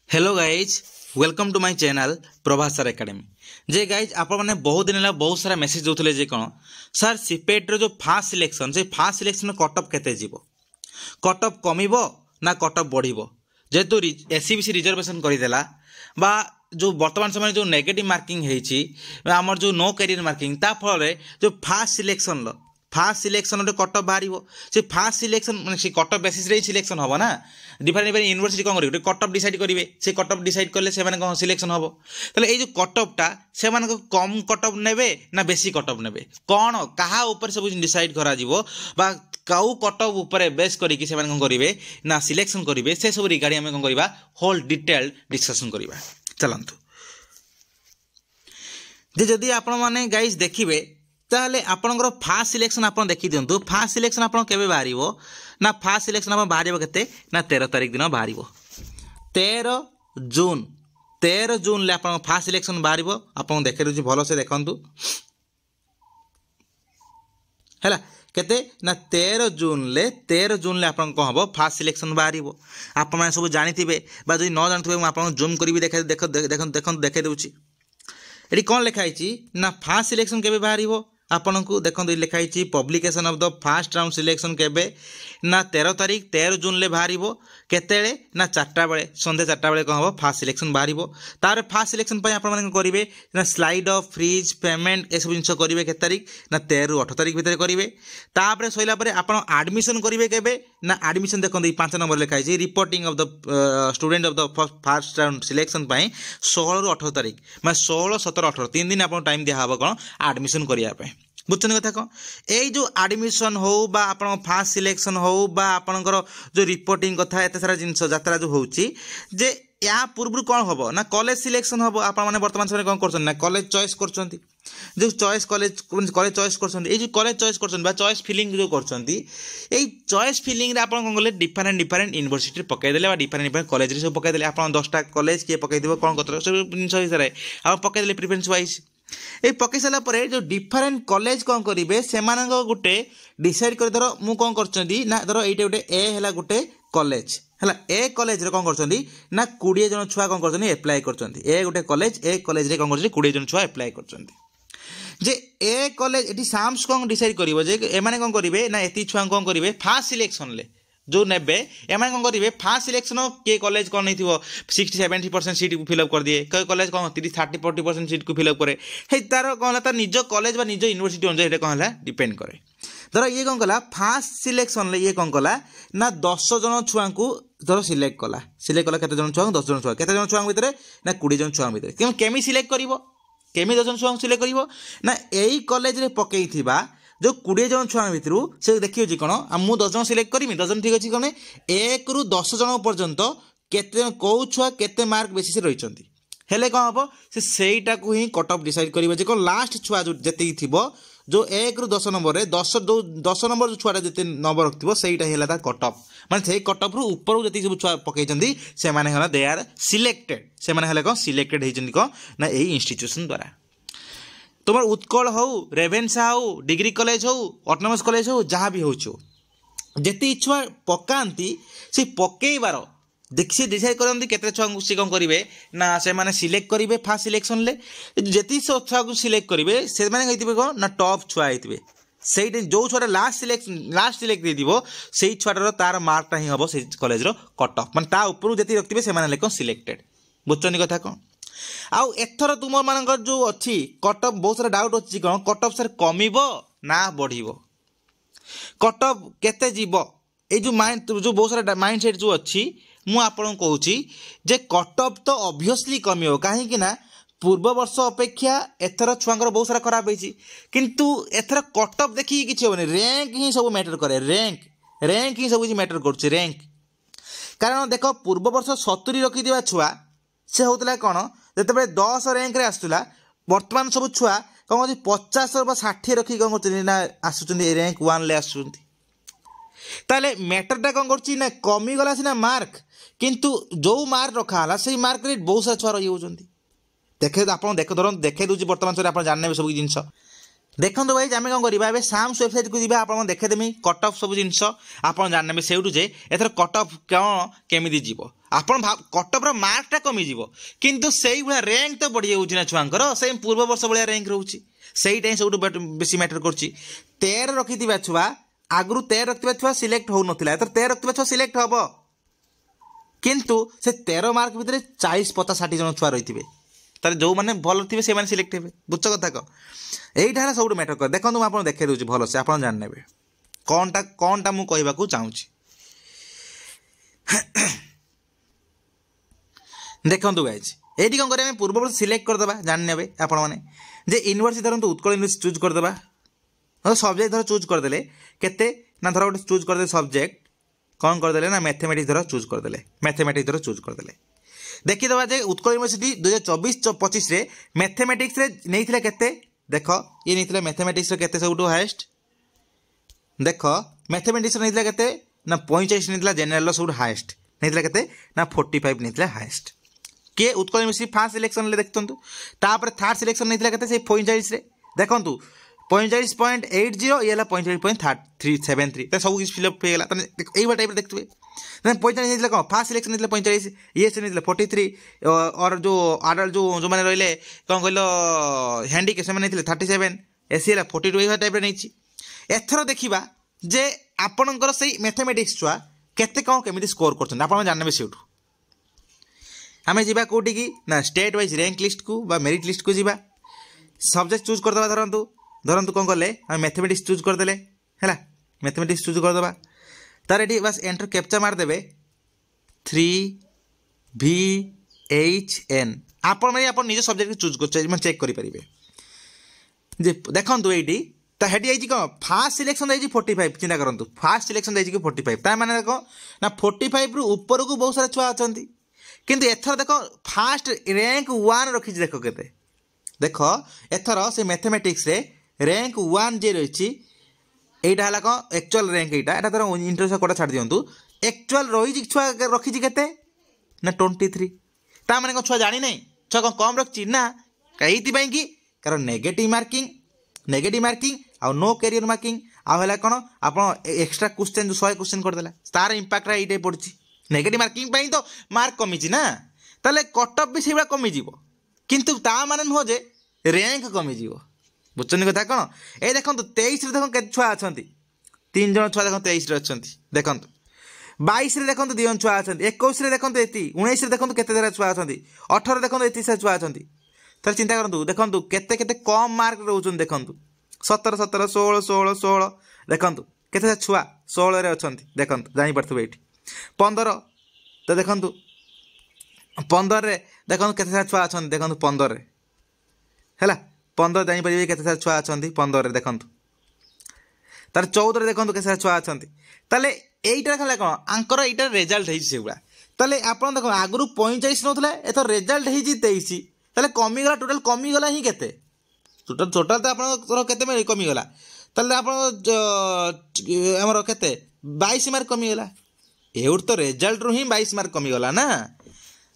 Hello guys welcome to my channel Prabhas sir academy जे guys आप बहुत दिन है बहुत सारा मेसेज दूसरे जे कौन सर सीपेट रो जो फास्ट सिलेक्शन से फास्ट सिलेक्शन कटअप केते जीवो कटअप कमिबो ना कटअप बढ़िबो जेहेतु एससीबीसी रिजर्वेशन करदेला बा जो वर्तमान समय जो नेगेटिव मार्किंग है आमर जो नो कैरियर मार्किंग ता फल जो फास्ट सिलेक्शन गोटे कटअप बाहर से फास्ट सिलेक्शन मैंने से कटअप बेसिस रे सिलेक्शन हम ना डिफरेंट डिफरेंट यूनिवर्सिटी कौन करेंगे कटअप डिसाइड करेंगे से कटअप डिसाइड कले से कौन सिलेक्शन हम ताले ये जो कटअपटा से कम कटअप ने ना बेसी कटअप ने कौन क्या ऊपर सब डिसाइड करा बा कौ कटअप उपर बेस करके कौन करेंगे ना सिलेक्शन करेंगे से सब रिगार्डिंग आम कौन करवा होल डिटेल डिस्कसन करवा चलतु जदि आपण मैंने गाइज देखिए ताहले आपणकर फास्ट सिलेक्शन आप देखी दिंतु फास्ट सिलेक्शन आप बाहर ना फास्ट सिलेक्शन आप बाहर के ना 13 तारिख दिन बाहर 13 जून ले आप फास्ट सिलेक्शन बाहर आप देखे दूसरी भल से देखु है केते ना 13 जून ले आप कौन हम फास्ट सिलेक्शन बाहर आप सब जानी जो न जानते मुझे जूम करी देखे दूसरी ये कौन लिखाई ना फास्ट सिलेक्शन के बाहर आपन को देखो लिखाई publication of the fast round selection केबे ना 13 तारिख 13 जून ले बाहर केतेले ना 4टा बेले संध्या 4टा बेले कौन हम फास्ट सिलेक्शन बाहर तार फास्ट सिलेक्शन करेंगे ना स्लाइड ऑफ फ्रीज पेमेंट ये सब जिन करेंगे के तारिख ना 13 ରୁ 18 तारिख भितर करेंगे तापर सैला आप आडमिशन करेंगे केबे ना आडमिशन देखो 5 नंबर लिखाई reporting of the student of the fast round selection 16 ରୁ 18 तारिख मैं 16, 17, 18 3 दिन आप टाइम दिया कौन आडमिशन करने बुझे कथा कौन यही जो आडमिशन हो बा आपण फास्ट सिलेक्शन हो बा आपणकर जो रिपोर्टिंग कथा एत सारा जिन यात्रा जो होची जे या पूर्व कौन हम ना कॉलेज सिलेक्शन हम आप वर्तमान समय कौन कर कॉलेज चॉइस कर जो चॉइस कॉलेज चॉइस कर कॉलेज चॉइस कर चॉइस फिलिंग जो कर चॉइस फिलिंग आप कौन डिफरेंट डिफरेंट यूनिवर्सिटी पकईदे डिफरेंट डिफरेंट कॉलेज सब पकईदे आप 10टा कॉलेज किए पकईदेव कौन कर सब जिन हिसाब से आप पकईदे प्रिफरेन्स वाइज ये पकई सारा पर जो डिफरेंट कॉलेज कौन करेंगे से गोटे डिसाइड कर धर मु कौन कर ना धर ये गोटे ए है गोटे कॉलेज है ए कॉलेज कौन कर ना 20 जन छुआ कौन कर एप्लाय कर ए गोटे कॉलेज ए कॉलेज कौन कर 20 जन छुआ एप्लाय कर जे ए कॉलेज ये साम्स कौन डिसाइड कर एमाने कौन करेंगे ना ये छुआ कौन करेंगे फास्ट सिलेक्शन ले जो नेबे एम कौन करेंगे फास्ट सिलेक्शन किए कॉलेज कौन नहीं 60-70% सीट को फिलअप कर दिए कई कॉलेज कौन 30-40% सीट को फिलअप करे तार कौन तार निज कॉलेज निज यूनिवर्सिटी अनुसार कौन है डिपेंड करे धर ये कौन कला फास्ट सिलेक्शन ये कौन कला ना 10 जन छुआ को धर सिलेक्ट कला केते जन छुआ 10 जन छुआ केते जन छुआ भितर ना 20 जन छुआ भितर केमी सिलेक्ट करिवो केमी 10 जन छुआ सिलेक्ट करिवो ना एई कॉलेज रे पकई थिबा जो 20 जन छुआ भितर से देखिए कौन मुझे 10 जन सिलेक्ट करी 10 जन ठीक अच्छे कौन 1 ରୁ 10 जन पर्यंत केते कौ छुआ केते मार्क बेसिस रही हेले कौन हम सेटा को ही कट ऑफ डिसाइड करेंगे कौन लास्ट छुआ जो जी थी जो 1 ରୁ 10 नंबर 10 नंबर जो छुआ जिते नंबर रखिए सहीटा है कट ऑफ माने से कट ऑफ रु ऊपर जी सब छुआ पकई से दे आर सिलेक्टेड से कौन सिलेक्टेड होती कौन ना यही इंस्टीट्यूशन द्वारा तुम उत्कल हो रेवेन्सा हो डिग्री कॉलेज हो ऑटोनोमस कॉलेज हो जहाँ भी हो जिते छुआ पकाती से पकईबार देखिए डिसाइड करते केते छुआ सी कौन करेंगे ना से माने सिलेक्ट करेंगे फास्ट सिलेक्शन ले जी छुआ को सिलेक्ट करेंगे से कौन ना टॉप छुआ होते से जो छुआ लास्ट सिलेक्ट से छुआटार तार मार्कटा ही हम से कॉलेज कट ऑफ माने ऊपर जी रखिए से कौन सिलेक्टेड बुझुनी कथा कौन आउ एथर तुम मान जो अच्छी कट ऑफ बहुत सारा डाउट अच्छी कौन कट ऑफ सर कमिबो ना बढ़िबो कट ऑफ केते जीवो ए जो माइंड जो बहुत सारा माइंड सेट जो अच्छी मु आपन कहूची जे कट ऑफ तो ऑब्वियसली कमिबो काहे ना पूर्व वर्ष अपेक्षा एथर छुआंकर बहुत सारा खराब होईची किंतु एथर कट ऑफ देखि किछि होबनी रैंक ही सब मैटर करे रैंक ही सब किछि मैटर करछि रैंक कारण देखो पूर्व वर्ष 70 रखि दिबा छुआ से होतला कोन जतबे 10 रैंक रे आसुला वर्तमान सब छुआ कौन 50 ବା 60 रखी कौन कर ना आसुचंदी रैंक 1 ले आसुचंदी ताले मैटरटा कौन करछि ना कमी गला सिना मार्क किंतु जो मार्क रखा हला से मार्क रे बहुत सारा छुआ रही होचंदी देखे आपन देखे दूची वर्तमान सर आप जानने सब जिनस देखो भाई आम कौन करा साम्स वेबसाइट को जावा आप देखेदेमी कट ऑफ सब जिन आप जानने से एथर कट ऑफ कौन केमी जीव ଆପଣ କଟଅଫ୍ର ମାର୍କଟା କମିଯିବ କିନ୍ତୁ ସେଇଭଳିଆ ର୍ୟାଙ୍କ ତ ବଢ଼ିଯାଉଛି ନା ଛୁଆଙ୍କର ସେଇ ପୂର୍ବ ବର୍ଷ ଭଳିଆ ର୍ୟାଙ୍କ ରହୁଛି। ସେଇଟା ହିଁ ସବୁଠୁ ବେଶୀ ମ୍ୟାଟର କରୁଛି। 13 ରଖିଥିବା ଛୁଆ ଆଗରୁ 13 ରଖିଥିବା ଛୁଆ ସିଲେକ୍ଟ ହେଉନଥିଲା, ଏଥର 13 ରଖିଥିବା ଛୁଆ ସିଲେକ୍ଟ ହେବ, କିନ୍ତୁ ସେ 13 ମାର୍କ ଭିତରେ 40, 50, 60 ଜଣ ଛୁଆ ରହିଥିବେ, ତାହେଲେ ଯେଉଁମାନେ ଭଲ ଥିବେ ସେମାନେ ସିଲେକ୍ଟ ହେବେ। ବୁଝଛ କଥା କହ? এইটা ହେଲା ସବୁଠୁ ମ୍ୟାଟର କରେ। ଦେଖନ୍ତୁ ମୁଁ ଆପଣ ଦେଖାଇ ଦେଉଛି ଭଲସେ, ଆପଣ ଜାଣିନେବେ କ'ଣଟା ମୁଁ କହିବାକୁ ଚାହୁଁଛି। ଦେଖନ୍ତୁ ଗାଇজ, এইটি କ'ଣ କରିବା, ଆମେ ପୂର୍ବବର୍ଷ ସିଲେକ୍ଟ କରିଦେବା, ଜାଣିନେବେ ଆପଣମାନେ ଯେ ୟୁନିଭର୍ସିଟି ଧରନ୍ତୁ ଉତ୍କଳ ୟୁନିଭର୍ସିଟି ଚୁଜ୍ କରିଦେବା। ସବଜେକ୍ଟ ଧର ଚୁଜ୍ କରିଦେଲେ କେତେ ନା, ଧର ଗୋଟେ ଚୁଜ୍ କରିଦେଲେ ସବଜେକ୍ଟ କ'ଣ କରିଦେଲେ ନା ମ୍ୟାଥମେଟିକ୍ସ ଧର ଚୁଜ୍ କରିଦେଲେ, ମ୍ୟାଥମେଟିକ୍ସ ଧର ଚୁଜ୍ କରିଦେଲେ। ଦେଖିଦେବା ଯେ ଉତ୍କଳ ୟୁନିଭର୍ସିଟି 2024-25ରେ ମ୍ୟାଥମେଟିକ୍ସରେ ନେଇଥିଲା କେତେ, ଦେଖ ଇଏ ନେଇଥିଲା ମ୍ୟାଥମେଟିକ୍ସର କେତେ ସବୁଠୁ ହାଏଷ୍ଟ, ଦେଖ ମ୍ୟାଥମେଟିକ୍ସର ନେଇଥିଲା କେତେ ନା 45 ନେଇଥିଲା, ଜେନେରାଲର ସବୁଠୁ ହାଏଷ୍ଟ ନେଇଥିଲା କେତେ ନା 45 ନେଇଥିଲା ହାଏଷ୍ଟ। କିଏ ଉତ୍କଳ ୟୁନିଭର୍ସିଟି ଫାର୍ଷ୍ଟ ସିଲେକ୍ସନରେ ଦେଖନ୍ତୁ, ତାପରେ ଥାର୍ଡ଼ ସିଲେକ୍ସନ୍ ନେଇଥିଲା କେତେ ସେଇ 45ରେ, ଦେଖନ୍ତୁ 45.80, ଇଏ ହେଲା 45.373, ସବୁ କିଛି ଫିଲ୍ଅପ୍ ହେଇଗଲା। ତାହେଲେ এইভাবে টাইপের দেখতে 45 ନେଇଥିଲେ କ'ଣ, ଫାର୍ଷ୍ଟ ସିଲେକ୍ସନ୍ ନେଇଥିଲେ 45, ଇଏ ସେ ନେଇଥିଲେ 43, ଅର୍ ଯେଉଁ ଆଡଲ୍ଟ ଯେଉଁମାନେ ରହିଲେ କ'ଣ କହିଲ ହ୍ୟାଣ୍ଡିକେ ସେମାନେ ନେଇଥିଲେ 37, ଏସି ହେଲା 42, এইভাবে ଟାଇପ୍ର ନେଇଛି। ଏଥର ଦେଖିବା ଯେ ଆପଣଙ୍କର ସେଇ ମ୍ୟାଥମେଟିକ୍ସ ଛୁଆ କେତେ କ'ଣ କେମିତି ସ୍କୋର କରୁଛନ୍ତି, ଆପଣ ଜାଣିନେବେ ସେଇଠୁ। ଆମେ ଯିବା କେଉଁଠିକି ନା ଷ୍ଟେଟ୍ ୱାଇଜ୍ ର୍ୟାଙ୍କ ଲିଷ୍ଟକୁ ବା ମେରିଟ୍ ଲିଷ୍ଟକୁ ଯିବା। ସବଜେକ୍ଟ ଚୁଜ୍ କରିଦେବା, ଧରନ୍ତୁ କ'ଣ କଲେ ଆମେ ମ୍ୟାଥମେଟିକ୍ସ ଚୁଜ୍ କରିଦେଲେ ହେଲା, ମ୍ୟାଥମେଟିକ୍ସ ଚୁଜ୍ କରିଦେବା। ତାର ଏଠି ବାସ୍ ଏଣ୍ଟର କ୍ୟାପଚା ମାରିଦେବେ 3VHN, ଆପଣମାନେ ଆପଣ ନିଜ ସବଜେକ୍ଟ ଚୁଜ୍ ମାନେ ଚେକ୍ କରିପାରିବେ ଯେ ଦେଖନ୍ତୁ ଏଇଠି ତା ହେଠି ହେଇଛି କ'ଣ, ଫାର୍ଷ୍ଟ ସିଲେକ୍ସନ୍ ଯାଇଛି 45, ଚିନ୍ତା କରନ୍ତୁ ଫାର୍ଷ୍ଟ ସିଲେକ୍ସନ୍ ଯାଇଛି କି 45, ତା ମାନେ କ'ଣ ନା 45ରୁ ଉପରକୁ ବହୁତ ସାରା ଛୁଆ ଅଛନ୍ତି, କିନ୍ତୁ ଏଥର ଦେଖ ଫାର୍ଷ୍ଟ ର୍ୟାଙ୍କ 1 ରଖିଛି, ଦେଖ କେତେ, ଦେଖ ଏଥର ସେ ମ୍ୟାଥମେଟିକ୍ସରେ ର୍ୟାଙ୍କ 1 ଯିଏ ରହିଛି, এইটা হল କ'ଣ একচুয়াল র্যাঙ্ক, এটা ধর ইন্টারেস্ট কোটা ছাড়ি দিও, একচুয়াল রয়েছে ছুয়া রক্ষিছি কেতে না 23, তা মানে କ'ଣ ଛୁଆ ଜାଣି ନାହିଁ ଛୁଆ କ'ଣ କମ୍ ରଖିଛି ନା, এইଥିପାଇଁ କି କାରଣ ନେଗେଟିଭ୍ ମାର୍କିଂ ଆଉ ନୋ କ୍ୟାରିୟର ମାର୍କିଂ, ଆଉ ହେଲା କ'ଣ ଆପଣ ଏକ୍ସଟ୍ରା କ୍ୱେଶ୍ଚନ୍ 100 କ୍ୱେଶ୍ଚନ୍ କରିଦେଲା, ତାର ଇମ୍ପାକ୍ଟଟା ଏଇଟା ପଡ଼ୁଛି। ନେଗେଟିଭ୍ ମାର୍କିଂ ପାଇଁ ତ ମାର୍କ କମିଛି ନା, ତାହେଲେ କଟ୍ ଅଫ୍ ବି ସେଇଭଳିଆ କମିଯିବ, କିନ୍ତୁ ତା ମାନେ ନୁହଁ ଯେ ର୍ୟାଙ୍କ କମିଯିବ। ବୁଝୁଛନ୍ତି କଥା କ'ଣ? এই ଦେଖନ୍ତୁ 23ରେ ଦେଖନ୍ତୁ କେତେ ଛୁଆ ଅଛନ୍ତି, 3 ଜଣ ଛୁଆ ଦେଖନ୍ତୁ 23ରେ ଅଛନ୍ତି, ଦେଖନ୍ତୁ 22ରେ ଦେଖନ୍ତୁ 2 ଜଣ ଛୁଆ ଅଛନ୍ତି, 21ରେ ଦେଖନ୍ତୁ ଏତି, 19ରେ ଦେଖନ୍ତୁ କେତେ ସାରା ଛୁଆ ଅଛନ୍ତି, 18ରେ ଦେଖନ୍ତୁ ଏତିକି ସାରା ଛୁଆ ଅଛନ୍ତି। ତାହେଲେ ଚିନ୍ତା କରନ୍ତୁ, ଦେଖନ୍ତୁ କେତେ କମ୍ ମାର୍କ ରହୁଛନ୍ତି, ଦେଖନ୍ତୁ 17, 16, 16, ଦେଖନ୍ତୁ କେତେ ସାରା ଛୁଆ 16ରେ ଅଛନ୍ତି, ଦେଖନ୍ତୁ ଜାଣିପାରୁଥିବେ ଏଇଠି 15, ତ ଦେଖନ୍ତୁ 15ରେ ଦେଖନ୍ତୁ କେତେ ସାରା ଛୁଆ ଅଛନ୍ତି, ଦେଖନ୍ତୁ 15ରେ ହେଲା 15 ଜାଣିପାରିବେ କେତେ ସାରା ଛୁଆ ଅଛନ୍ତି 15ରେ, ଦେଖନ୍ତୁ ତାର 14ରେ ଦେଖନ୍ତୁ କେତେ ସାରା ଛୁଆ ଅଛନ୍ତି। ତାହେଲେ এইটা ହେଲା କ'ଣ ଆଙ୍କର ଏଇଟା ରେଜଲ୍ଟ ହେଇଛି ସେଇଭଳିଆ। ତାହେଲେ ଆପଣ ଦେଖନ୍ତୁ ଆଗରୁ 45 ନେଉଥିଲେ, ଏଥର ରେଜଲ୍ଟ ହେଇଛି 23, ତାହେଲେ କମିଗଲା, ଟୋଟାଲ୍ କମିଗଲା ହିଁ କେତେ, ଟୋଟାଲ୍ ତ ଆପଣଙ୍କର କେତେ କମିଗଲା, ତାହେଲେ ଆପଣ ଆମର କେତେ 22 ମାର୍କ କମିଗଲା, ଏଉଠି ତ ରେଜଲ୍ଟରୁ ହିଁ 22 ମାର୍କ କମିଗଲା ନା।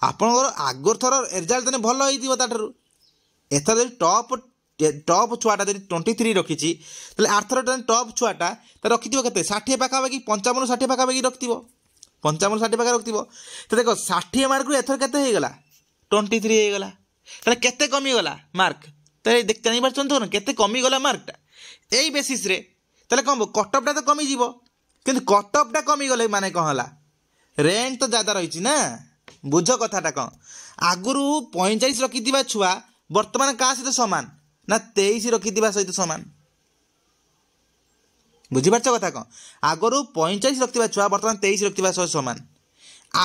ଆପଣଙ୍କର ଆଗର ଥର ରେଜଲ୍ଟ ତାହେଲେ ଭଲ ହେଇଥିବ ତାଠାରୁ, ଏଥର ଯଦି ଟପ୍ ଛୁଆଟା ଯଦି 23 ରଖିଛି, ତାହେଲେ ଆରଥର ଟପ୍ ଛୁଆଟା ତ ରଖିଥିବ କେତେ 60 ପାଖାପାଖି, 55-60 ପାଖାପାଖି ରଖିଥିବ, 55-60 ପାଖା ରଖିଥିବ। ତ ଦେଖ 60 ମାର୍କରୁ ଏଥର କେତେ ହେଇଗଲା 23 ହେଇଗଲା, ତାହେଲେ କେତେ କମିଗଲା ମାର୍କ, ତାହେଲେ ଜାଣିପାରୁଛନ୍ତି ତ କେତେ କମିଗଲା ମାର୍କଟା। ଏଇ ବେସିସ୍ରେ ତାହେଲେ କ'ଣ ହେବ, କଟ୍ ଅଫ୍ଟା ତ କମିଯିବ, କିନ୍ତୁ କଟ୍ ଅଫ୍ଟା କମିଗଲେ ମାନେ କ'ଣ ହେଲା, ର୍ୟାଙ୍କ ତ ଜ୍ୟାଦା ରହିଛି ନା। ବୁଝ କଥାଟା କ'ଣ, ଆଗରୁ 45 ରଖିଥିବା ଛୁଆ ବର୍ତ୍ତମାନ କାହା ସହିତ ସମାନ ନା 23 ରଖିଥିବା ସହିତ ସମାନ। ବୁଝିପାରୁଛ କଥା କ'ଣ, ଆଗରୁ 45 ରଖିଥିବା ଛୁଆ ବର୍ତ୍ତମାନ 23 ରଖିଥିବା ସହିତ ସମାନ,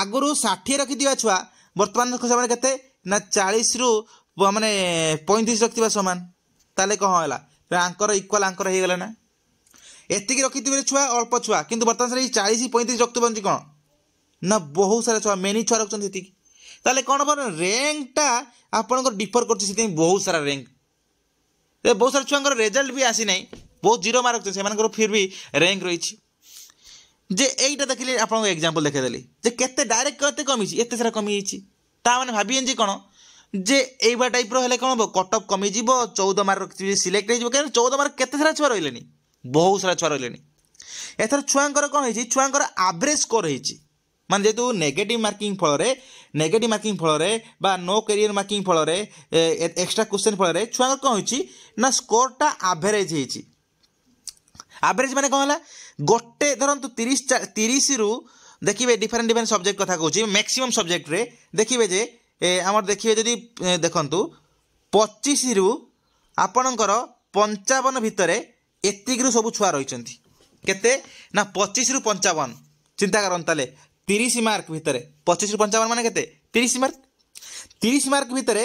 ଆଗରୁ 60 ରଖିଥିବା ଛୁଆ ବର୍ତ୍ତମାନ ସେମାନେ କେତେ ନା 40ରୁ ମାନେ 35 ରଖିଥିବା ସମାନ। ତାହେଲେ କ'ଣ ହେଲା, ଆଙ୍କର ଇକ୍ୱାଲ୍ ଆଙ୍କର ହେଇଗଲା ନା। ଏତିକି ରଖିଥିବେ ଛୁଆ ଅଳ୍ପ ଛୁଆ, କିନ୍ତୁ ବର୍ତ୍ତମାନ ସେଇ 40-35 ରଖୁଥିବେ କ'ଣ ନା ବହୁତ ସାରା ଛୁଆ ମେନି ଛୁଆ ରଖୁଛନ୍ତି ସେତିକି। ତାହେଲେ କ'ଣ ହେବ, ର୍ୟାଙ୍କଟା ଆପଣଙ୍କର ଡିଫର କରୁଛି, ସେଥିପାଇଁ ବହୁତ ସାରା ର୍ୟାଙ୍କ, ବହୁତ ସାରା ଛୁଆଙ୍କର ରେଜଲ୍ଟ ବି ଆସିନାହିଁ, ବହୁତ 0 ମାର୍କ ରଖୁଛନ୍ତି, ସେମାନଙ୍କର ଫିର୍ ବି ର୍ୟାଙ୍କ ରହିଛି। ଯେ এইটা ଦେଖିଲେ ଆପଣଙ୍କୁ ଏକ୍ଜାମ୍ପଲ୍ ଦେଖାଇଦେଲି ଯେ କେତେ ଡାଇରେକ୍ଟ କେତେ କମିଛି, ଏତେ ସାରା କମିଯାଇଛି। ତା ମାନେ ଭାବିବେନି ଯେ କ'ଣ ଯେ এইଭଳିଆ ଟାଇପ୍ର ହେଲେ କ'ଣ ହେବ, କଟ୍ ଅଫ୍ କମିଯିବ, 14 ମାର୍କ ସିଲେକ୍ଟ ହେଇଯିବ, କାରଣ 14 ମାର୍କ କେତେ ସାରା ଛୁଆ ରହିଲେନି, ବହୁତ ସାରା ଛୁଆ ରହିଲେନି। ଏଥର ଛୁଆଙ୍କର କ'ଣ ହେଇଛି, ଛୁଆଙ୍କର ଆଭରେଜ୍ ସ୍କୋର ହେଇଛି, मान जेतु नेगेटिव मार्किंग फल बा नो कैरियर मार्किंग फल एक्स्ट्रा क्वेश्चन फल छुआ कौन होची ना स्कोरटा एवरेज होची एवरेज माने कौन है गोटे धरतु 30 रु देखिए डिफरेंट डिफरेंट सब्जेक्ट कथा कहूँ मैक्सिमम सब्जेक्ट रे देखिए जे आमर देखिए जदि देखंतु 25 रु आपणकर 55 भितर एतिक सब छुआ रही केते ना 25 रु 55 चिंता करन ताले 30 मार्क भितर 25 रु 55 माने केते 30 मार्क भितर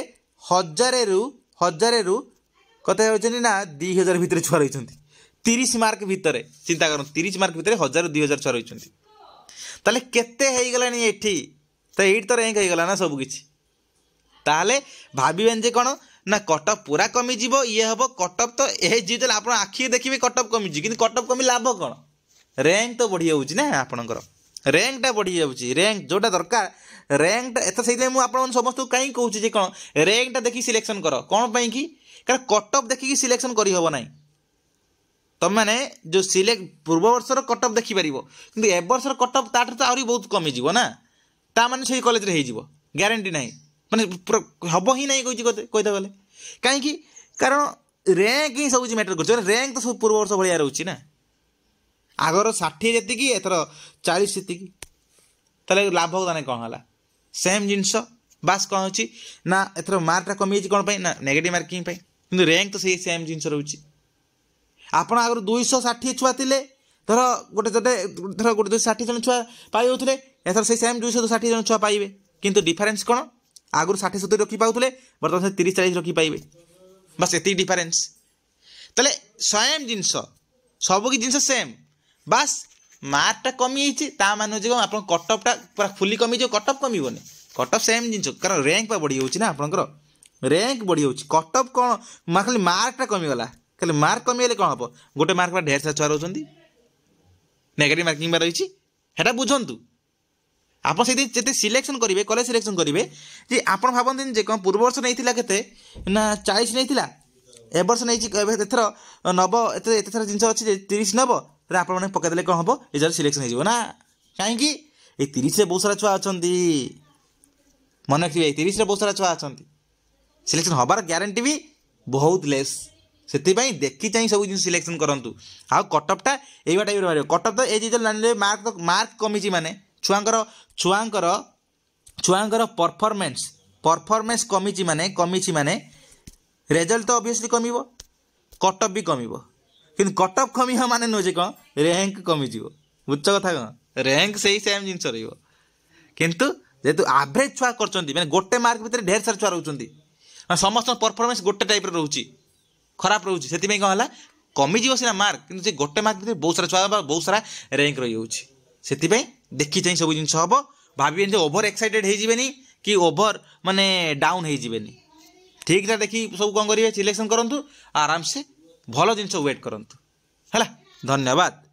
1000 रु कते होचनी ना 2000 भितर छुआ रही 30 मार्क भितर चिंता करन 30 मार्क भितर 1000 रु 2000 छुआ रही ताले केते हेई गलानी एठी तो एठी तो रैंक हेई गला ना सब किछि ताले भाबिबेन जे कोन ना कटअप पूरा कमी जीवो ये हम कटअप तो ये जीतल आप आखि देखिए कटअप कमी कि कटअप कमी लाभ कौन रैंक तो बढ़ी जाऊँगी ना आपणकर रैंकटा बढ़ी जाऊँगी रैंक जोटा दरकार रैंकटा एत से मुझे समस्त कहीं कहूँ कौन रैंकटा देखिए सिलेक्शन कर कौन पाई कि कारण कटअप देखिए सिलेक्शन करहब ना तुम मैंने जो सिलेक्ट पूर्व वर्षर कटअप देखिपर कि ए वर्षर कटअप ताठ तो आहरी बहुत कमिज ना ता माने से कॉलेज रे हो ग्यारंटी ना माने पूरा हम ही नहीं कहते गले कहीं कारण रैंक ही सब मैटर कर रैंक तो सब पूर्व वर्ष भाया रोचे ना आगर 60 जी एथर 40 जी ताले लाभ ना कौन है सेम जिनस बास कौन हो ना एथर मार्कटा कमी कौन ना नेगेटिव मार्किंग कि रैंक तो सही सेम जिनस रोचे आपण आगर 260 छुआ थे धर गोटे धर गोटे 260 जन छुआ पाई होते एथर से सेम 260 जन छुआ पाइबे किंतु डिफरेंस कौन आगुरी 60-70 रखी पाते बर्तमान 30-40 रखी पाइबे बस ये डिफरेंस ताले सेम जिनस सब कि जिनस सेम बास मार्कटा कमी मान आप कटअपटा पूरा फुली कमी कटअप कमिबनी कटअप सेम जिनस कारण रैंक बढ़ी जाऊँगी ना आपंकर रैंक बढ़ी जाऊँगी कटअप कौन खाली मार्कटा कमीगला खाली मार्क कमीगले कौन हम गोटे मार्क ढेर सारा छुआ रोच नेगेटिव मार्किंग रही है बुझंतु आप से सिलेक्शन करेंगे कॉलेज सिलेक्शन करेंगे जी आप भावती जे कौन पूर्व वर्ष नहीं के ना 40 नहीं ए वर्ष नहीं एथर नब एत सारा जिन अच्छी 30 नब आप पकईदे कौन हम ये सिलेक्शन हो ना कहीं 30 बहुत सारा छुआ अच्छा मन रखिए 30 बहुत सारा छुआ अच्छा सिलेक्शन हबार ग्यारंटी भी बहुत लेस से देखी चाहिए सब जिन सिलेक्शन करूँ आ कटअपटा ये टाइप मार कटअप तो ये मार्क कमी माने छुआंकर परफॉर्मेंस कमी माने रिजल्ट तो ऑब्वियसली कमिबो कटअप भी कमिबो किंतु कटअप कमी माने नुहे कौन रैंक कमी बुझ कथा कौन रैंक से ही सेम जिन रहिबो किंतु जेतु एवरेज छुआ करछंती माने गोटे मार्क भितर ढेर सारा छुआ रहउछंती समस्त परफॉर्मेंस गोटे टाइप रोचे खराब रोचे से कौन है कमिज सीना मार्क कि गोटे मार्क भितर बहुत सारा छुआ बहुत सारा रैंक रही से देखी चाहिए सब जिन हम भाविए ओभर एक्साइटेड होनी कि ओभर माने डाउन होनी ठीक है देखी सब कौन करेंगे सिलेक्शन करूँ आराम से भल जिन वेट करूँ है धन्यवाद।